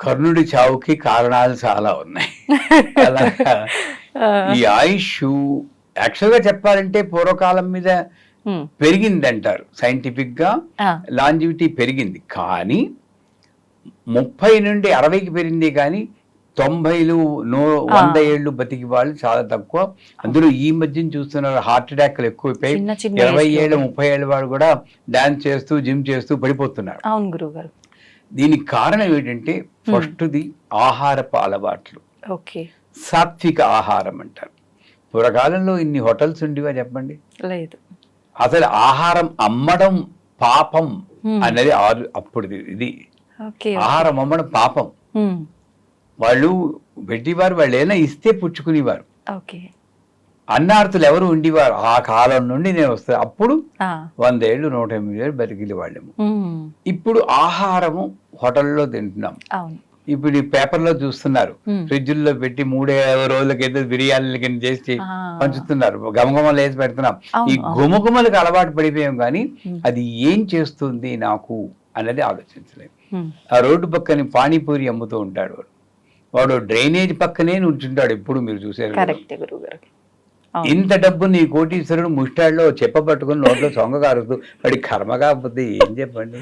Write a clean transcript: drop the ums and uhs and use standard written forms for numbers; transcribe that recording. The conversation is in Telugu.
కర్ణుడి చావుకి కారణాలు చాలా ఉన్నాయి. అలాగా ఆ, ఈ ఆయుష్ యాక్చువల్గా చెప్పాలంటే పూర్వకాలం మీద ఉమ్, పెరిగింది అంటారు, సైంటిఫిక్ గా ఆ, లాంజివిటీ పెరిగింది, కానీ 30 నుండి 60కి పెరిగింది, కానీ 90లు 100 ఏళ్ళు బతికి వాళ్ళు చాలా తక్కువ. అందులో ఈ మధ్యన చూస్తున్నారు హార్ట్ అటాక్లు ఎక్కువైపోయి చిన్న చిన్న 20 ఏజ్ ఏళ్ళు లోనే. 30 ఏళ్ళ వాళ్ళు కూడా డాన్స్ చేస్తూ జిమ్ చేస్తూ పడిపోతున్నారు. అవును గురువు గారు. దీనికి కారణం ఏంటంటే ఫస్ట్ది ఆహారపు అలవాట్లు, ఓకే. సాత్విక ఆహారం అంటారు. పూర్వకాలంలో ఇన్ని హోటల్స్ ఉండేవా చెప్పండి? లేదు. అసలు ఆహారం అమ్మడం పాపం Hmm. అనేది అప్పుడు ఇది ఓకే. ఆహారం అమ్మడం పాపం. ఉమ్, వాళ్ళు పెట్టేవారు, వాళ్ళు ఏమైనా ఇస్తే పుచ్చుకునేవారు. ఓకే. అన్నార్థులు ఎవరు ఉండేవారు ఆ కాలం నుండి నేను వస్తాను. అప్పుడు ఆ, 100 ఏళ్ళు 108 ఏళ్ళు బతికిలి వాళ్ళము. ఉమ్, ఇప్పుడు ఆహారము హోటల్లో తింటున్నాం. అవును. ఇప్పుడు ఈ పేపర్లో చూస్తున్నారు, Hmm. ఫ్రిడ్జ్లో పెట్టి 3 రోజులకైతే బిర్యానీల కింద చేసి ఆ, పంచుతున్నారు, గమగమలు వేసి పెడుతున్నాం. ఈ అవును, అవును. గుమగుమలకు అలవాటు పడిపోయాం, కానీ Hmm. అది ఏం చేస్తుంది నాకు అనేది ఆలోచించలేము. ఉమ్, ఆ రోడ్డు పక్కన పానీపూరి అమ్ముతూ ఉంటాడు వాడు, వాడు డ్రైనేజ్ పక్కనే నుంచుంటాడు ఎప్పుడు, మీరు చూసారు కదా. కరెక్టే గురువు గారు. అవును. ఇంత డబ్బు నీ కోటీశ్వరుడు ముష్టాడులో చెప్పబట్టుకుని నోట్లో సొంగ కారుతూ వాడి కర్మ కాకపోతే ఏం చెప్పండి.